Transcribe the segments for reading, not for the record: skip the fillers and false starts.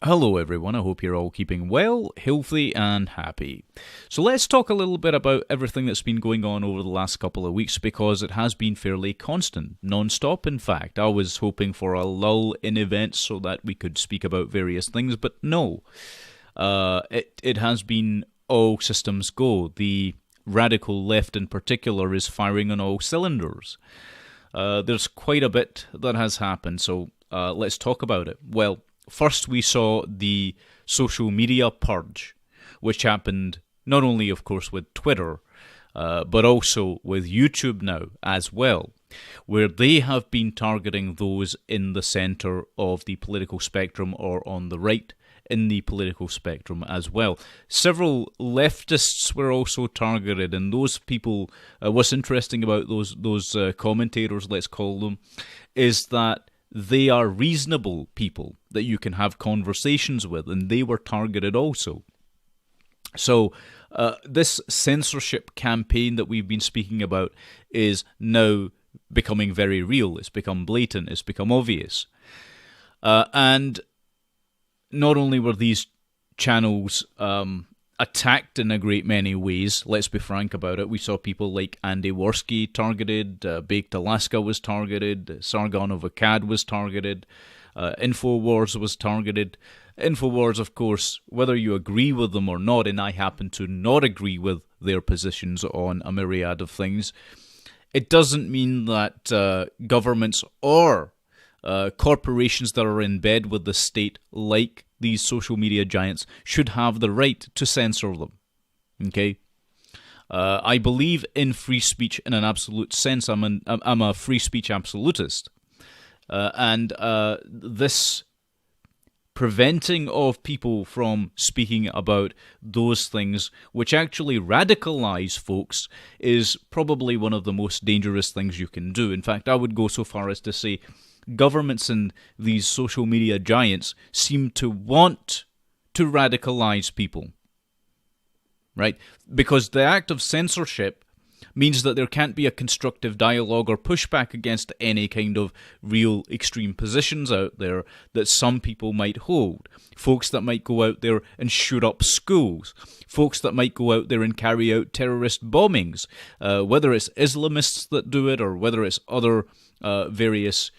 Hello everyone, I hope you're all keeping well, healthy and happy. So let's talk a little bit about everything that's been going on over the last couple of weeks because it has been fairly constant, non-stop in fact. I was hoping for a lull in events so that we could speak about various things, but no. It has been all systems go. The radical left in particular is firing on all cylinders. There's quite a bit that has happened, so let's talk about it. Well, first, we saw the social media purge, which happened not only, of course, with Twitter, but also with YouTube now as well, where they have been targeting those in the centre of the political spectrum or on the right in the political spectrum as well. Several leftists were also targeted, and those people, what's interesting about those commentators, let's call them, is that they are reasonable people that you can have conversations with, and they were targeted also. So this censorship campaign that we've been speaking about is now becoming very real. It's become blatant. It's become obvious. And not only were these channels attacked in a great many ways, let's be frank about it. We saw people like Andy Worski targeted, Baked Alaska was targeted, Sargon of Akkad was targeted, Infowars was targeted. Infowars, of course, whether you agree with them or not, and I happen to not agree with their positions on a myriad of things, it doesn't mean that governments or corporations that are in bed with the state, like these social media giants, should have the right to censor them. Okay? I believe in free speech in an absolute sense. I'm a free speech absolutist. And this preventing of people from speaking about those things which actually radicalize folks is probably one of the most dangerous things you can do. In fact, I would go so far as to say governments and these social media giants seem to want to radicalize people, right? Because the act of censorship means that there can't be a constructive dialogue or pushback against any kind of real extreme positions out there that some people might hold. Folks that might go out there and shoot up schools. Folks that might go out there and carry out terrorist bombings. Whether it's Islamists that do it or whether it's other various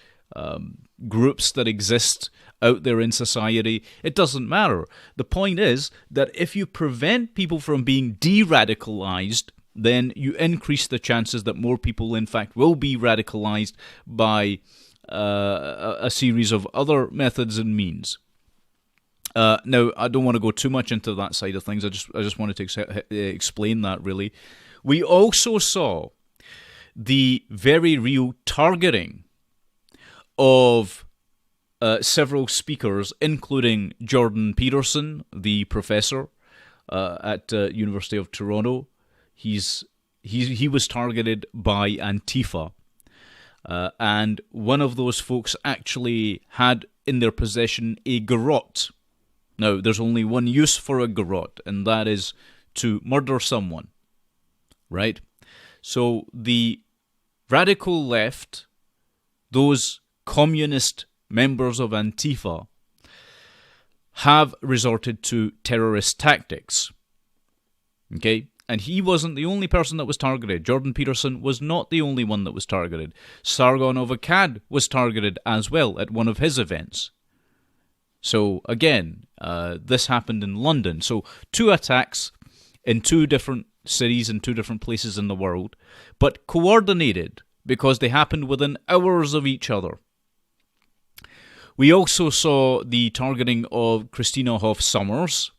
groups that exist out there in society, it doesn't matter. The point is that if you prevent people from being de-radicalized, then you increase the chances that more people, in fact, will be radicalized by a series of other methods and means. Now, I don't want to go too much into that side of things. I just wanted to explain that, really. We also saw the very real targeting of several speakers, including Jordan Peterson, the professor at University of Toronto. He was targeted by Antifa, and one of those folks actually had in their possession a garrote. Now, there's only one use for a garrote, and that is to murder someone, right? So the radical left, those communist members of Antifa, have resorted to terrorist tactics, okay? And he wasn't the only person that was targeted. Jordan Peterson was not the only one that was targeted. Sargon of Akkad was targeted as well at one of his events. So, again, this happened in London. So, 2 attacks in 2 different cities in 2 different places in the world, but coordinated because they happened within hours of each other. We also saw the targeting of Christina Hoff Sommers,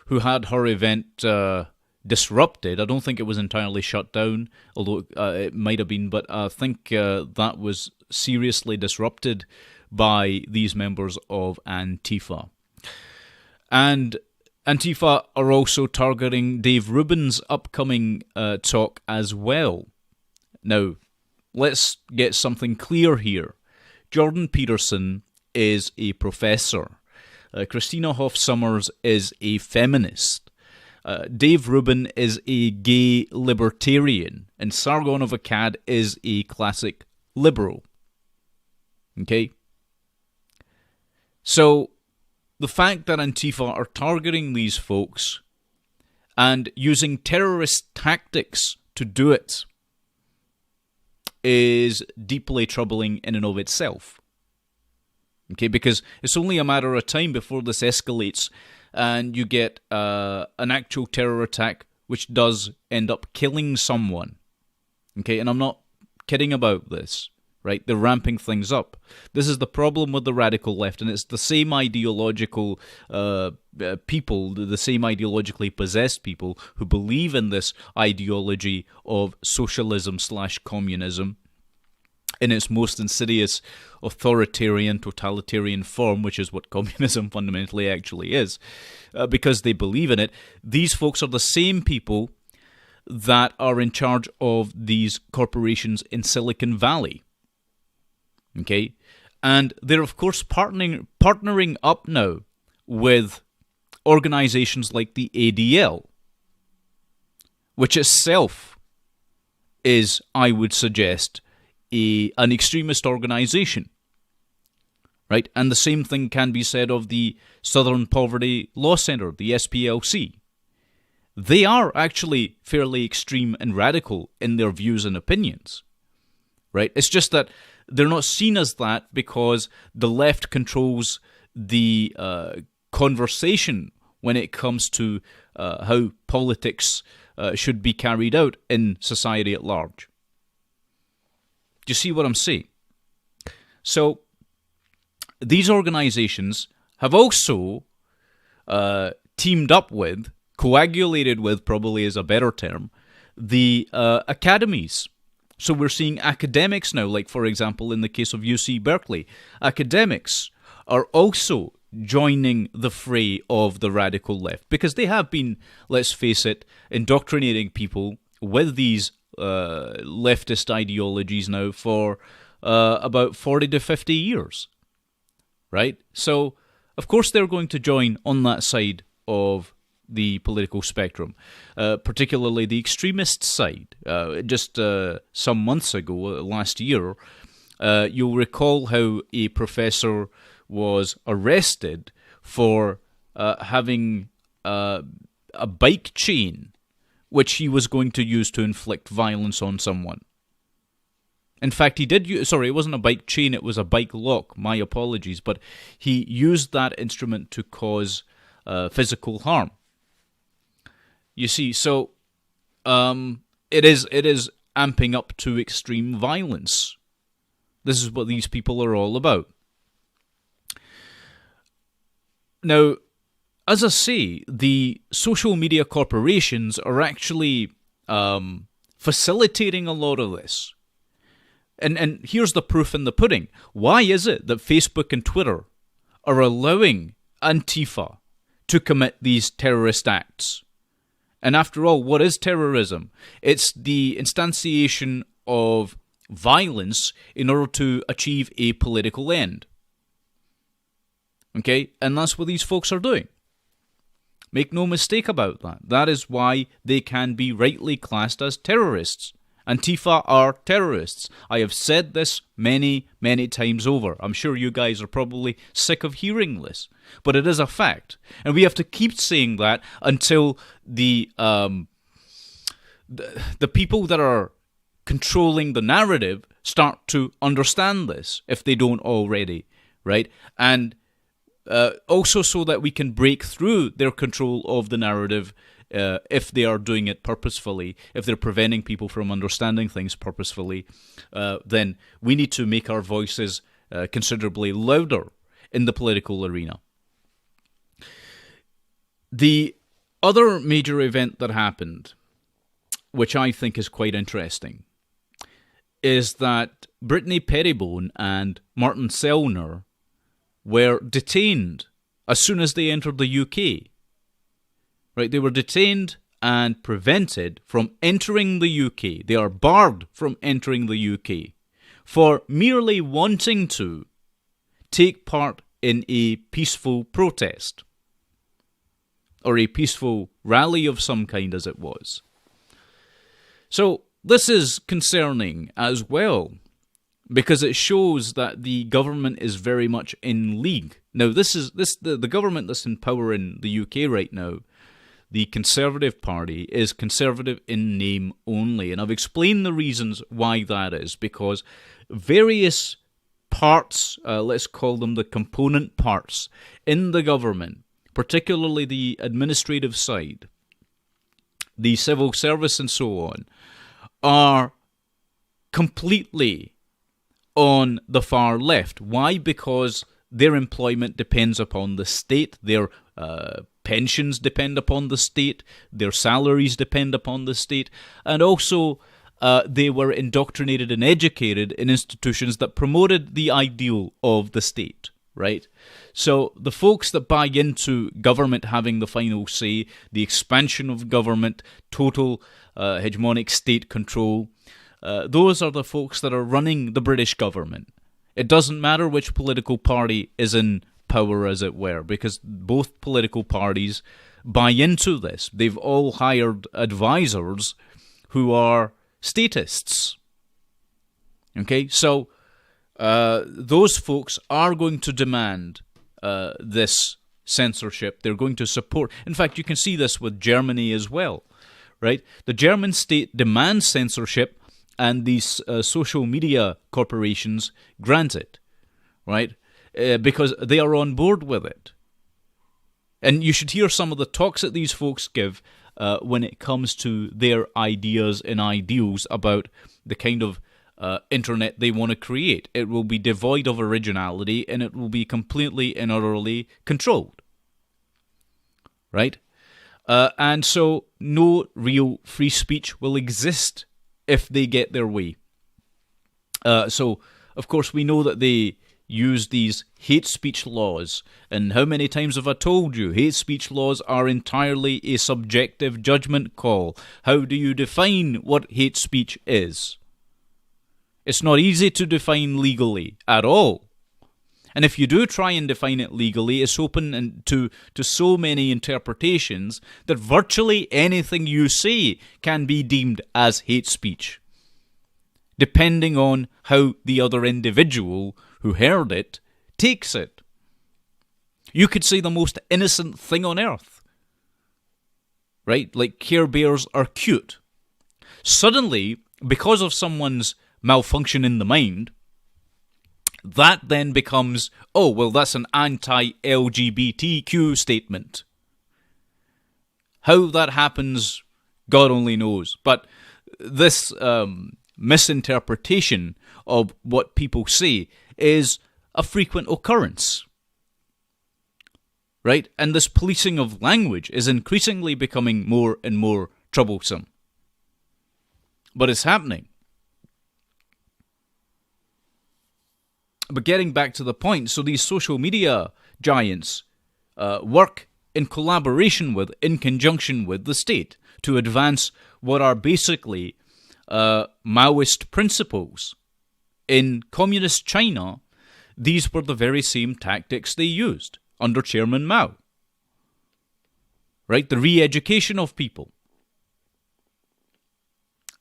who had her event disrupted. I don't think it was entirely shut down, although it might have been, but I think that was seriously disrupted by these members of Antifa. And Antifa are also targeting Dave Rubin's upcoming talk as well. Now, let's get something clear here. Jordan Peterson is a professor. Christina Hoff Sommers is a feminist. Dave Rubin is a gay libertarian, and Sargon of Akkad is a classic liberal. Okay? So, the fact that Antifa are targeting these folks and using terrorist tactics to do it is deeply troubling in and of itself. Okay, because it's only a matter of time before this escalates and you get an actual terror attack which does end up killing someone. Okay, and I'm not kidding about this, right? They're ramping things up. This is the problem with the radical left, and it's the same ideological people, the same ideologically possessed people who believe in this ideology of socialism/communism in its most insidious authoritarian, totalitarian form, which is what communism fundamentally actually is, because they believe in it. These folks are the same people that are in charge of these corporations in Silicon Valley. Okay? And they're, of course, partnering up now with organizations like the ADL, which itself is, I would suggest, an extremist organization, right? And the same thing can be said of the Southern Poverty Law Center, the SPLC. They are actually fairly extreme and radical in their views and opinions, right? It's just that they're not seen as that because the left controls the conversation when it comes to how politics should be carried out in society at large. Do you see what I'm saying? So, these organizations have also teamed up with, coagulated with, probably is a better term, the academies. So we're seeing academics now, like for example in the case of UC Berkeley, academics are also joining the fray of the radical left because they have been, let's face it, indoctrinating people with these leftist ideologies now for about 40 to 50 years, right? So, of course, they're going to join on that side of the political spectrum, particularly the extremist side. Just some months ago, last year, you'll recall how a professor was arrested for having a bike chain which he was going to use to inflict violence on someone. In fact, he did use, sorry, it wasn't a bike chain, it was a bike lock, my apologies, but he used that instrument to cause physical harm. You see, so it is amping up to extreme violence. This is what these people are all about. Now, as I say, the social media corporations are actually facilitating a lot of this. And here's the proof in the pudding. Why is it that Facebook and Twitter are allowing Antifa to commit these terrorist acts? And after all, what is terrorism? It's the instantiation of violence in order to achieve a political end. Okay? And that's what these folks are doing. Make no mistake about that. That is why they can be rightly classed as terrorists. Antifa are terrorists. I have said this many, many times over. I'm sure you guys are probably sick of hearing this, but it is a fact. And we have to keep saying that until the people that are controlling the narrative start to understand this, if they don't already, right? And also so that we can break through their control of the narrative if they are doing it purposefully, if they're preventing people from understanding things purposefully, then we need to make our voices considerably louder in the political arena. The other major event that happened, which I think is quite interesting, is that Brittany Pettibone and Martin Sellner were detained as soon as they entered the UK. Right, they were detained and prevented from entering the UK. They are barred from entering the UK for merely wanting to take part in a peaceful protest or a peaceful rally of some kind, as it was. So this is concerning as well, because it shows that the government is very much in league. Now, the government that's in power in the UK right now, the Conservative Party, is conservative in name only. And I've explained the reasons why that is, because various parts, let's call them the component parts, in the government, particularly the administrative side, the civil service and so on, are completely on the far left. Why? Because their employment depends upon the state, their pensions depend upon the state, their salaries depend upon the state, and also they were indoctrinated and educated in institutions that promoted the ideal of the state, right? So the folks that buy into government having the final say, the expansion of government, total hegemonic state control, those are the folks that are running the British government. It doesn't matter which political party is in power, as it were, because both political parties buy into this. They've all hired advisors who are statists. Okay, so those folks are going to demand this censorship. They're going to support. In fact, you can see this with Germany as well, right? The German state demands censorship, and these social media corporations grant it, right? Because they are on board with it. And you should hear some of the talks that these folks give when it comes to their ideas and ideals about the kind of internet they want to create. It will be devoid of originality, and it will be completely and utterly controlled, right? And so no real free speech will exist if they get their way. So, of course, we know that they use these hate speech laws. And how many times have I told you, hate speech laws are entirely a subjective judgment call. How do you define what hate speech is? It's not easy to define legally at all. And if you do try and define it legally, it's open to so many interpretations that virtually anything you say can be deemed as hate speech, depending on how the other individual who heard it takes it. You could say the most innocent thing on earth, right? Like Care Bears are cute. Suddenly, because of someone's malfunction in the mind, that then becomes, oh, well, that's an anti-LGBTQ statement. How that happens, God only knows. But this misinterpretation of what people say is a frequent occurrence, right? And this policing of language is increasingly becoming more and more troublesome. But it's happening. But getting back to the point, so these social media giants work in collaboration with, in conjunction with the state to advance what are basically Maoist principles. In communist China, these were the very same tactics they used under Chairman Mao. Right? The re-education of people.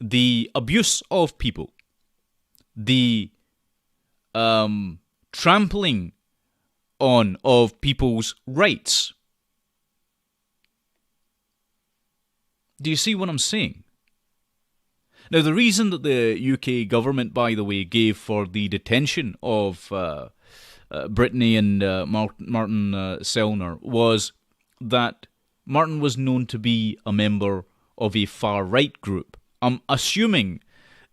The abuse of people. The trampling on of people's rights. Do you see what I'm saying? Now, the reason that the UK government, by the way, gave for the detention of Brittany and Martin Sellner was that Martin was known to be a member of a far-right group. I'm assuming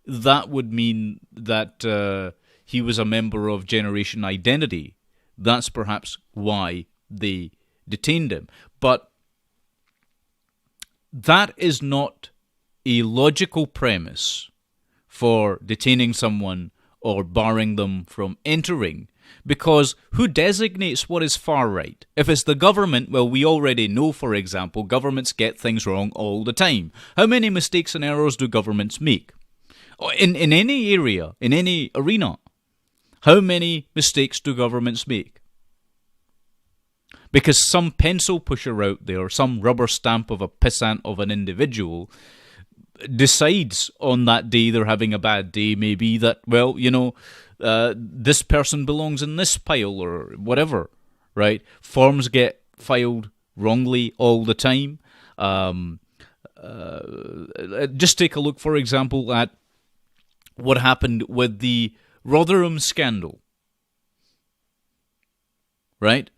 that would mean that he was a member of Generation Identity. That's perhaps why they detained him. But that is not a logical premise for detaining someone or barring them from entering, because who designates what is far right? If it's the government, well, we already know, for example, governments get things wrong all the time. How many mistakes and errors do governments make? In any area, in any arena, how many mistakes do governments make? Because some pencil pusher out there, some rubber stamp of a pissant of an individual, decides on that day they're having a bad day, maybe that, well, this person belongs in this pile or whatever, right? Forms get filed wrongly all the time. Just take a look, for example, at what happened with the Rotherham scandal, right?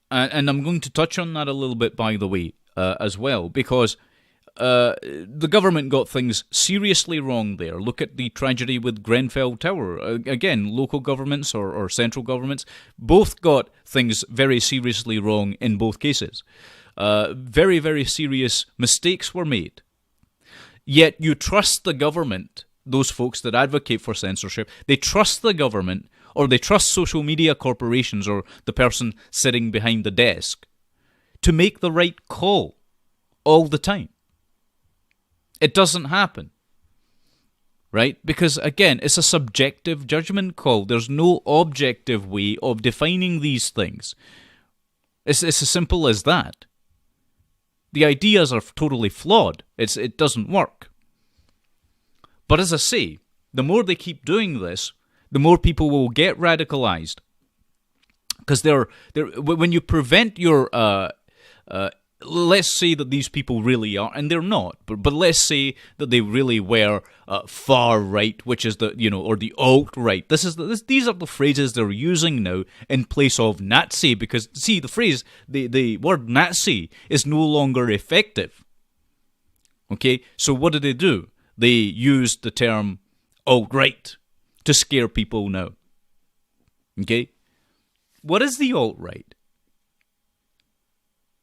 And I'm going to touch on that a little bit, by the way, as well, because the government got things seriously wrong there. Look at the tragedy with Grenfell Tower. Again, local governments or central governments both got things very seriously wrong in both cases. Very, very serious mistakes were made. Yet you trust the government, those folks that advocate for censorship, they trust the government, or they trust social media corporations or the person sitting behind the desk to make the right call all the time. It doesn't happen, right? Because, again, it's a subjective judgment call. There's no objective way of defining these things. It's as simple as that. The ideas are totally flawed. It doesn't work. But as I say, the more they keep doing this, the more people will get radicalized. Because when you prevent your... let's say that these people really are, and they're not, but let's say that they really were far right, which is or the alt right. These are the phrases they're using now in place of Nazi, because see, the word Nazi is no longer effective. Okay, so what do? They used the term alt right to scare people now. Okay, what is the alt right?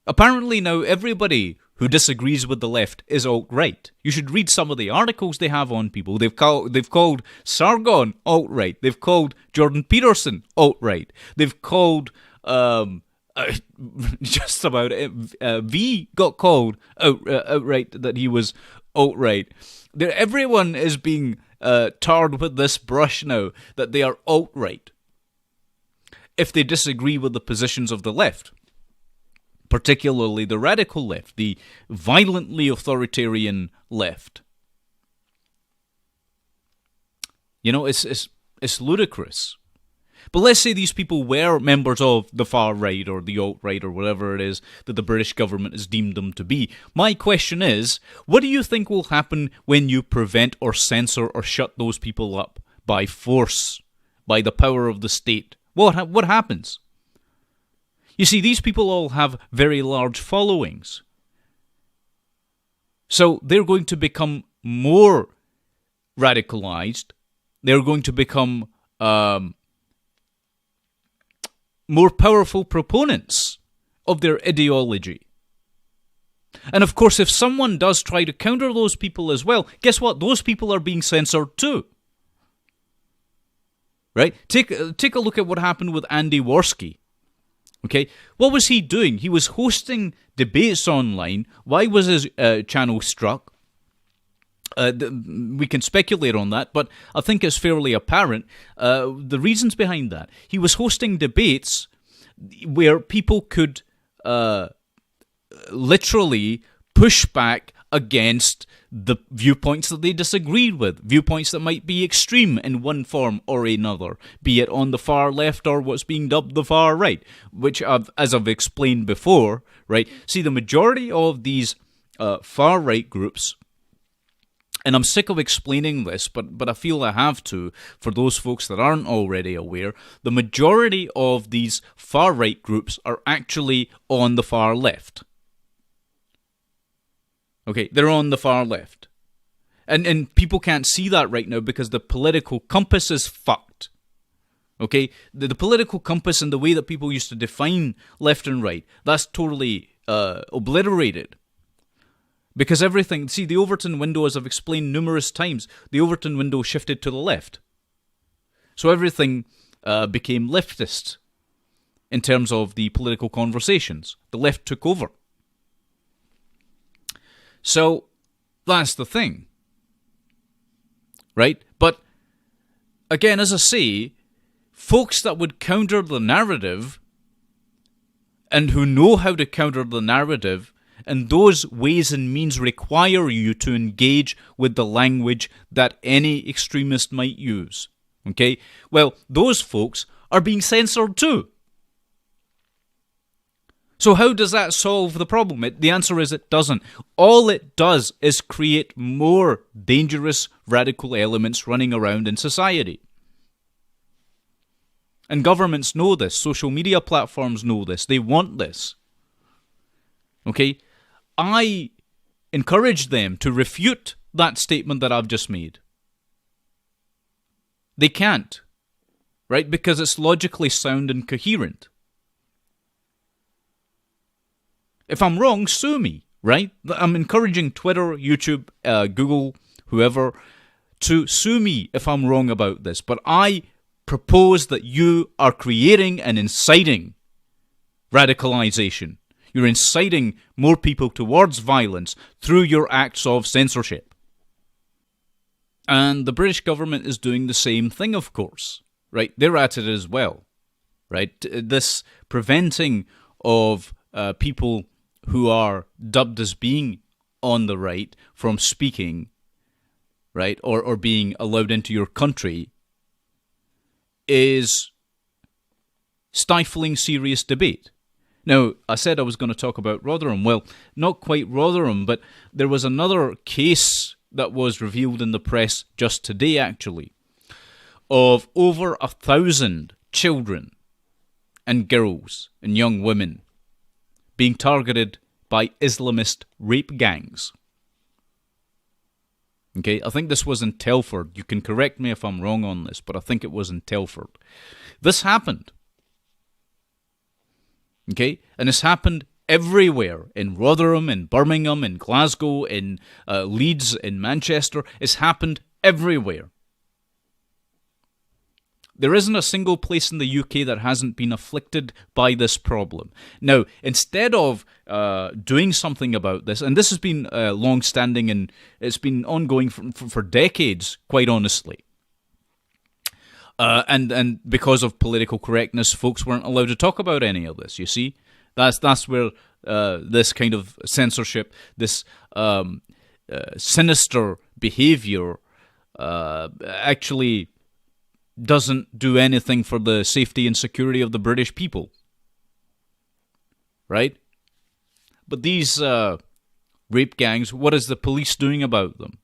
Apparently now everybody who disagrees with the left is alt-right. You should read some of the articles they have on people. They've called Sargon alt-right. They've called Jordan Peterson alt-right. They've called just about V got called outright that he was alt-right. Everyone is being tarred with this brush now that they are alt-right if they disagree with the positions of the left. Particularly the radical left, the violently authoritarian left. It's ludicrous. But let's say these people were members of the far right or the alt-right or whatever it is that the British government has deemed them to be. My question is, what do you think will happen when you prevent or censor or shut those people up by force, by the power of the state? What happens? You see, these people all have very large followings. So they're going to become more radicalized. They're going to become more powerful proponents of their ideology. And of course, if someone does try to counter those people as well, guess what? Those people are being censored too. Right? Take a look at what happened with Andy Worski. Okay, what was he doing? He was hosting debates online. Why was his channel struck? We can speculate on that, but I think it's fairly apparent the reasons behind that. He was hosting debates where people could literally push back against the viewpoints that they disagreed with, viewpoints that might be extreme in one form or another, be it on the far left or what's being dubbed the far right, which, as I've explained before, right? See, the majority of these far right groups, and I'm sick of explaining this, but I feel I have to, for those folks that aren't already aware, the majority of these far right groups are actually on the far left. Okay, they're on the far left. And people can't see that right now because the political compass is fucked. Okay, the political compass and the way that people used to define left and right, that's totally obliterated. Because everything, see, the Overton window, as I've explained numerous times, the Overton window shifted to the left. So everything became leftist in terms of the political conversations. The left took over. So, that's the thing, right? But, again, as I say, folks that would counter the narrative and who know how to counter the narrative And those ways and means require you to engage with the language that any extremist might use. Okay? Well, those folks are being censored too. So how does that solve the problem? The answer is it doesn't. All it does is create more dangerous radical elements running around in society. And governments know this. Social media platforms know this. They want this. Okay? I encourage them to refute that statement that I've just made. They can't. Right? Because it's logically sound and coherent. If I'm wrong, sue me, right? I'm encouraging Twitter, YouTube, Google, whoever, to sue me if I'm wrong about this. But I propose that you are creating and inciting radicalization. You're inciting more people towards violence through your acts of censorship. And the British government is doing the same thing, of course, right? They're at it as well, right? This preventing of people who are dubbed as being on the right from speaking, right, or being allowed into your country is stifling serious debate. Now, I said I was going to talk about Rotherham. Well, not quite Rotherham, but there was another case that was revealed in the press just today, actually, of over 1,000 children and girls and young women being targeted by Islamist rape gangs. Okay, I think this was in Telford. You can correct me if I'm wrong on this, but I think it was in Telford. This happened. Okay, and it's happened everywhere, in Rotherham, in Birmingham, in Glasgow, in Leeds, in Manchester. It's happened everywhere. There isn't a single place in the UK that hasn't been afflicted by this problem. Now, instead of doing something about this, and this has been long-standing and it's been ongoing for decades, quite honestly, and because of political correctness, folks weren't allowed to talk about any of this, you see? That's where this kind of censorship, this sinister behaviour actually doesn't do anything for the safety and security of the British people. Right? But these rape gangs, what is the police doing about them?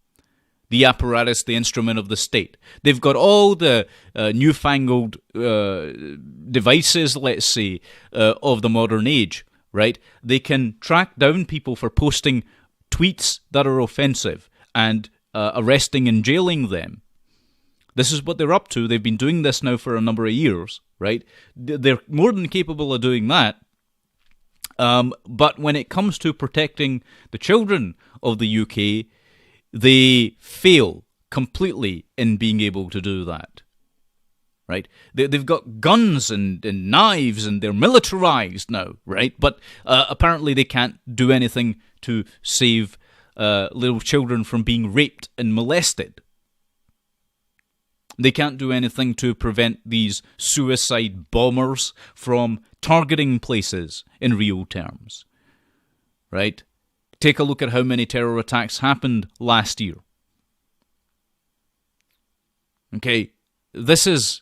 The apparatus, the instrument of the state. They've got all the newfangled devices, let's say, of the modern age, right? They can track down people for posting tweets that are offensive and arresting and jailing them. This is what they're up to. They've been doing this now for a number of years, right? They're more than capable of doing that. But when it comes to protecting the children of the UK, they fail completely in being able to do that, right? They've got guns and knives and they're militarized now, right? But apparently they can't do anything to save little children from being raped and molested. They can't do anything to prevent these suicide bombers from targeting places in real terms, right? Take a look at how many terror attacks happened last year. Okay, this is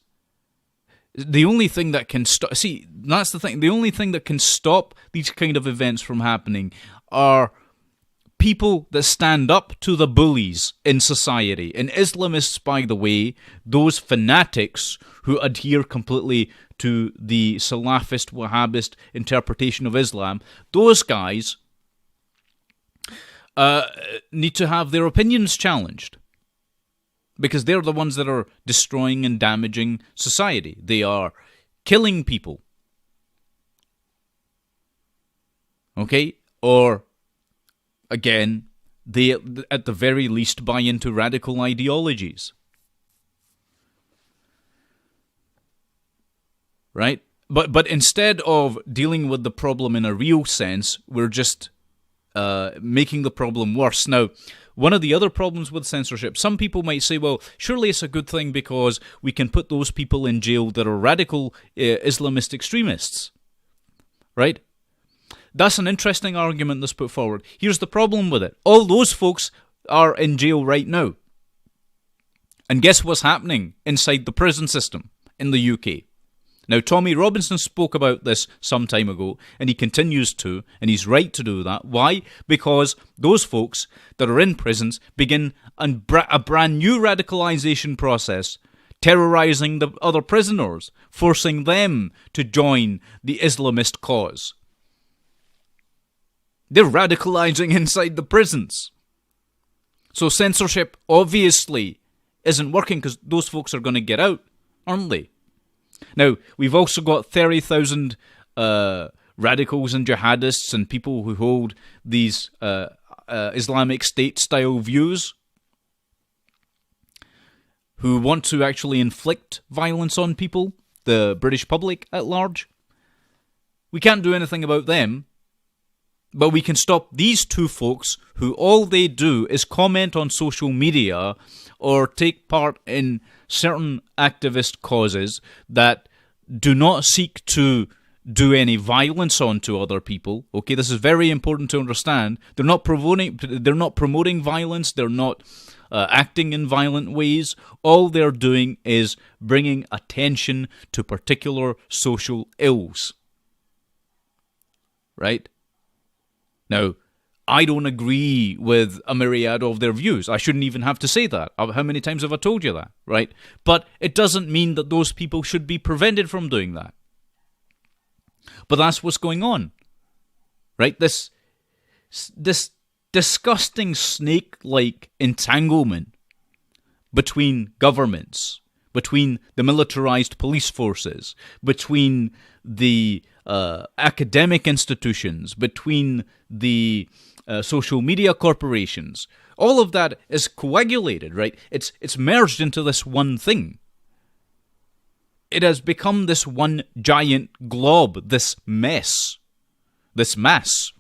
the only thing that can stop. See, that's the thing. The only thing that can stop these kind of events from happening are people that stand up to the bullies in society. And Islamists, by the way, those fanatics who adhere completely to the Salafist, Wahhabist interpretation of Islam, those guys need to have their opinions challenged. Because they're the ones that are destroying and damaging society. They are killing people. Okay? Or again, they at the very least buy into radical ideologies. Right? But instead of dealing with the problem in a real sense, we're just making the problem worse. Now, one of the other problems with censorship, some people might say, well, surely it's a good thing because we can put those people in jail that are radical Islamist extremists. Right? That's an interesting argument that's put forward. Here's the problem with it. All those folks are in jail right now. And guess what's happening inside the prison system in the UK? Now, Tommy Robinson spoke about this some time ago, and he continues to, and he's right to do that. Why? Because those folks that are in prisons begin a brand new radicalisation process, terrorising the other prisoners, forcing them to join the Islamist cause. They're radicalising inside the prisons. So censorship obviously isn't working because those folks are going to get out, aren't they? Now, we've also got 30,000 radicals and jihadists and people who hold these Islamic State-style views who want to actually inflict violence on people, the British public at large. We can't do anything about them, but we can stop these two folks who all they do is comment on social media or take part in certain activist causes that do not seek to do any violence onto other people. Okay, this is very important to understand. They're not promoting violence. They're not acting in violent ways. All they're doing is bringing attention to particular social ills. Right? Now, I don't agree with a myriad of their views. I shouldn't even have to say that. How many times have I told you that, right? But it doesn't mean that those people should be prevented from doing that. But that's what's going on, right? This disgusting snake-like entanglement between governments, between the militarized police forces, between the academic institutions, between the social media corporations. All of that is coagulated, right? It's merged into this one thing. It has become this one giant glob, this mess, this mass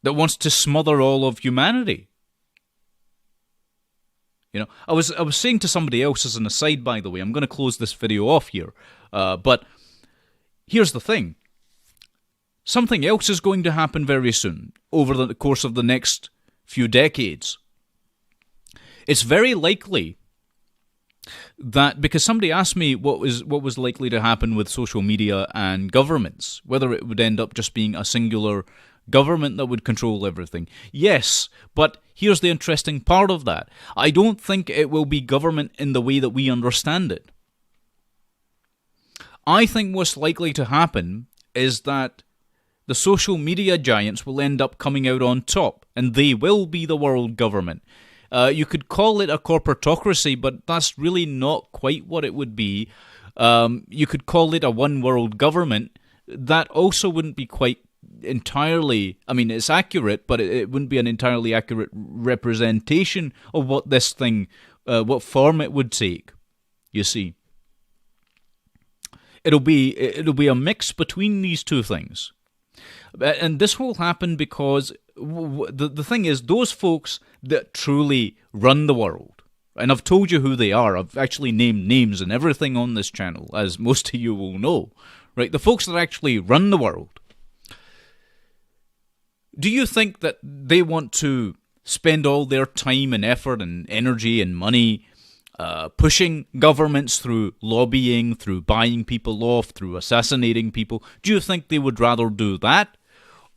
that wants to smother all of humanity. You know, I was saying to somebody else as an aside, by the way, I'm going to close this video off here, but here's the thing. Something else is going to happen very soon, over the course of the next few decades. It's very likely that, because somebody asked me what was likely to happen with social media and governments, whether it would end up just being a singular government that would control everything. Yes, but here's the interesting part of that. I don't think it will be government in the way that we understand it. I think what's likely to happen is that the social media giants will end up coming out on top, and they will be the world government. You could call it a corporatocracy, but that's really not quite what it would be. You could call it a one world government. That also wouldn't be quite entirely, I mean, it's accurate, but it wouldn't be an entirely accurate representation of what this thing, what form it would take, you see. It'll be a mix between these two things. And this will happen because the thing is, those folks that truly run the world, and I've told you who they are, I've actually named names and everything on this channel, as most of you will know, right? The folks that actually run the world, do you think that they want to spend all their time and effort and energy and money pushing governments through lobbying, through buying people off, through assassinating people? Do you think they would rather do that,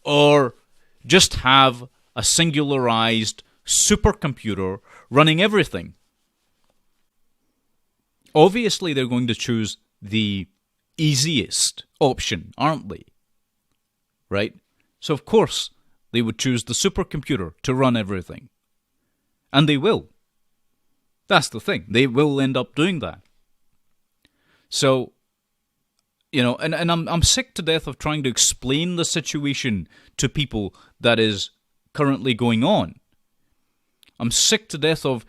or just have a singularized supercomputer running everything? Obviously, they're going to choose the easiest option, aren't they? Right? So, of course, they would choose the supercomputer to run everything. And they will. That's the thing. They will end up doing that. So, you know, and I'm sick to death of trying to explain the situation to people that is currently going on. I'm sick to death of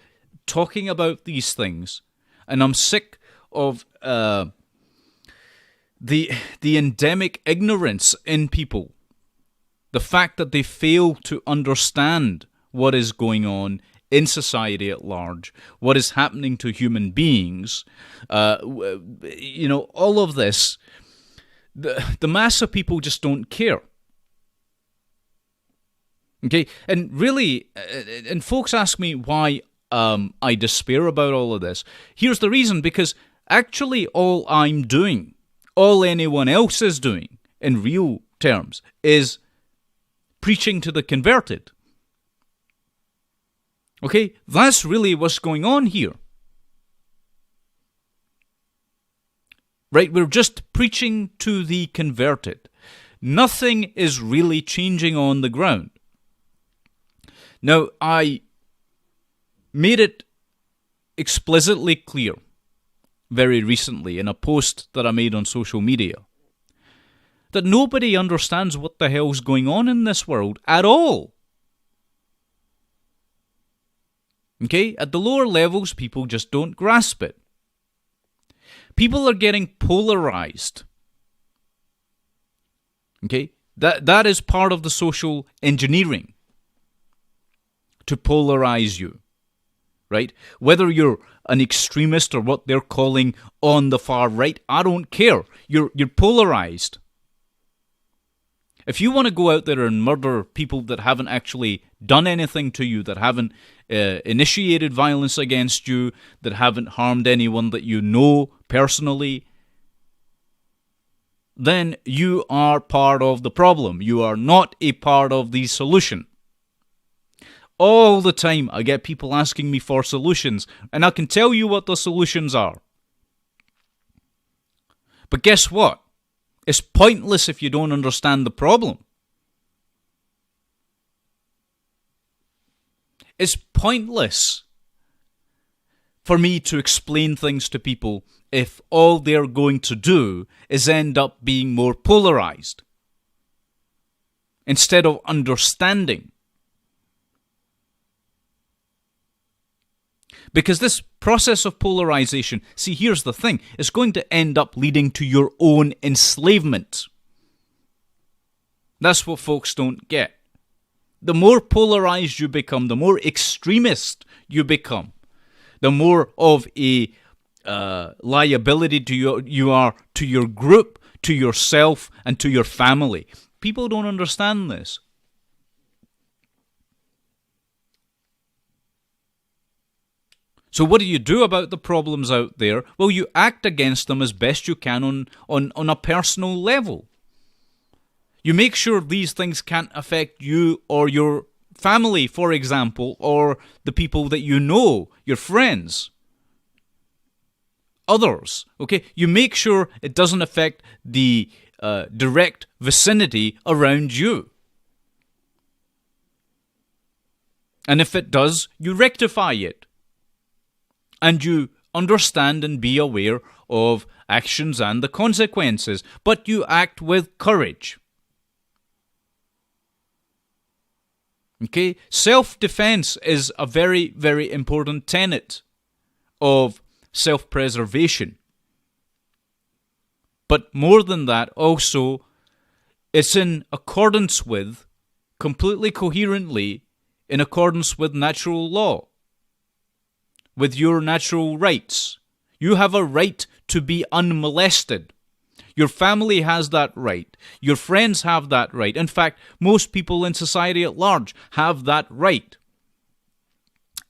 talking about these things, and I'm sick of the endemic ignorance in people. The fact that they fail to understand what is going on in society at large, what is happening to human beings, you know, all of this. the mass of people just don't care. Okay, and really, and folks ask me why I despair about all of this. Here's the reason, because actually all I'm doing, all anyone else is doing, in real terms, is preaching to the converted. Okay, that's really what's going on here. Right, we're just preaching to the converted. Nothing is really changing on the ground. Now, I made it explicitly clear very recently in a post that I made on social media that nobody understands what the hell's going on in this world at all. Okay, at the lower levels, people just don't grasp it. People are getting polarized. Okay, that is part of the social engineering, to polarize you, right? Whether you're an extremist or what they're calling on the far right, I don't care. You're polarized. If you want to go out there and murder people that haven't actually done anything to you, that haven't initiated violence against you, that haven't harmed anyone that you know personally, then you are part of the problem. You are not a part of the solution. All the time I get people asking me for solutions, and I can tell you what the solutions are. But guess what? It's pointless if you don't understand the problem. It's pointless for me to explain things to people if all they're going to do is end up being more polarized instead of understanding. Because this process of polarization, see, here's the thing, it's going to end up leading to your own enslavement. That's what folks don't get. The more polarized you become, the more extremist you become, the more of a liability you are to your group, to yourself, and to your family. People don't understand this. So what do you do about the problems out there? Well, you act against them as best you can on a personal level. You make sure these things can't affect you or your family, for example, or the people that you know, your friends, others. Okay, you make sure it doesn't affect the direct vicinity around you. And if it does, you rectify it. And you understand and be aware of actions and the consequences, but you act with courage. Okay? Self-defense is a very, very important tenet of self-preservation. But more than that, also, it's in accordance with, completely coherently, in accordance with natural law, with your natural rights. You have a right to be unmolested. Your family has that right. Your friends have that right. In fact, most people in society at large have that right.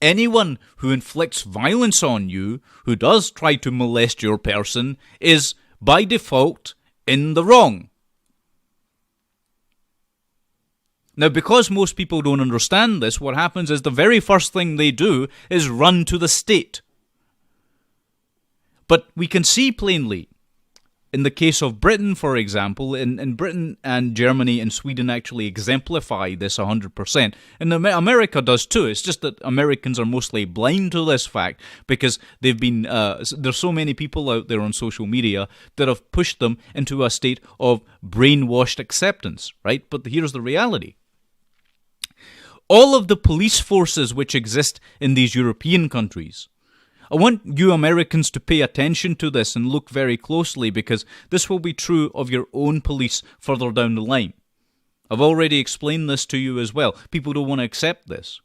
Anyone who inflicts violence on you, who does try to molest your person, is by default in the wrong. Now, because most people don't understand this, what happens is the very first thing they do is run to the state. But we can see plainly, in the case of Britain, for example, in Britain and Germany and Sweden actually exemplify this 100%. And America does too. It's just that Americans are mostly blind to this fact because they've been there's so many people out there on social media that have pushed them into a state of brainwashed acceptance, right? But here's the reality. All of the police forces which exist in these European countries, I want you Americans to pay attention to this and look very closely because this will be true of your own police further down the line. I've already explained this to you as well. People don't want to accept this.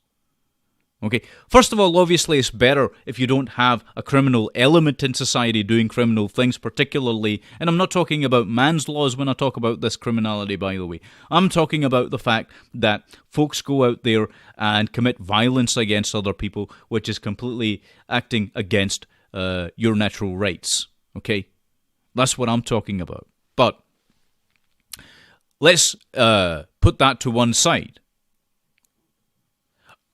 Okay, first of all, obviously it's better if you don't have a criminal element in society doing criminal things, particularly, and I'm not talking about manslaws when I talk about this criminality, by the way. I'm talking about the fact that folks go out there and commit violence against other people, which is completely acting against your natural rights. Okay, that's what I'm talking about. But let's put that to one side.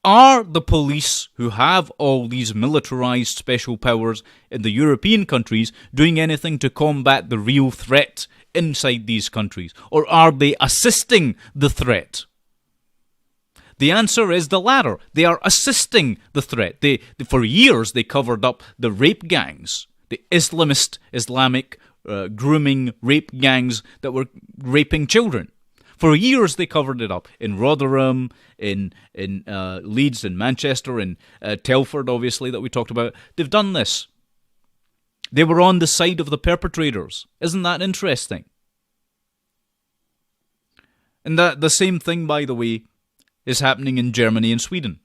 Are the police who have all these militarized special powers in the European countries doing anything to combat the real threat inside these countries? Or are they assisting the threat? The answer is the latter. They are assisting the threat. For years, they covered up the rape gangs, the Islamic grooming rape gangs that were raping children. For years, they covered it up in Rotherham, in Leeds, in Manchester, in Telford, obviously, that we talked about. They've done this. They were on the side of the perpetrators. Isn't that interesting? And that the same thing, by the way, is happening in Germany and Sweden.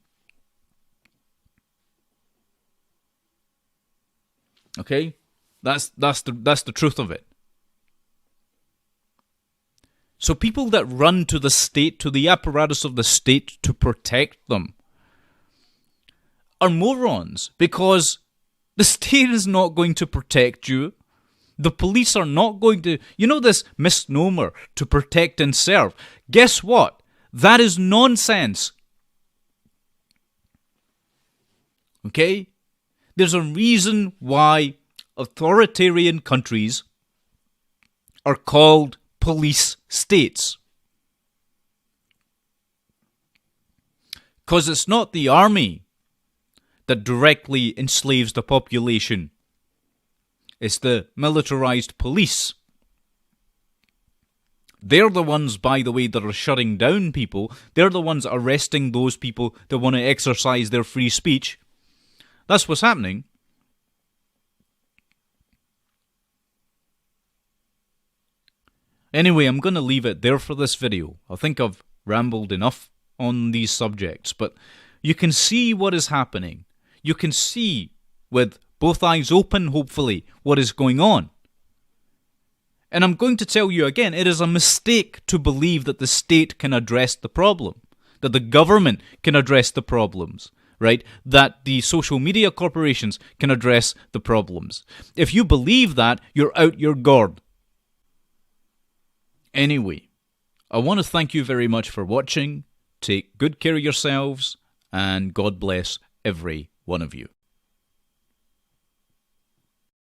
Okay, that's the truth of it. So people that run to the state, to the apparatus of the state to protect them, are morons, because the state is not going to protect you. The police are not going to, this misnomer, to protect and serve. Guess what? That is nonsense. Okay? There's a reason why authoritarian countries are called police states. Because it's not the army that directly enslaves the population. It's the militarized police. They're the ones, by the way, that are shutting down people. They're the ones arresting those people that want to exercise their free speech. That's what's happening. Anyway, I'm going to leave it there for this video. I think I've rambled enough on these subjects, but you can see what is happening. You can see with both eyes open, hopefully, what is going on. And I'm going to tell you again, it is a mistake to believe that the state can address the problem, that the government can address the problems, right? That the social media corporations can address the problems. If you believe that, you're out your gourd. Anyway, I want to thank you very much for watching. Take good care of yourselves, and God bless every one of you.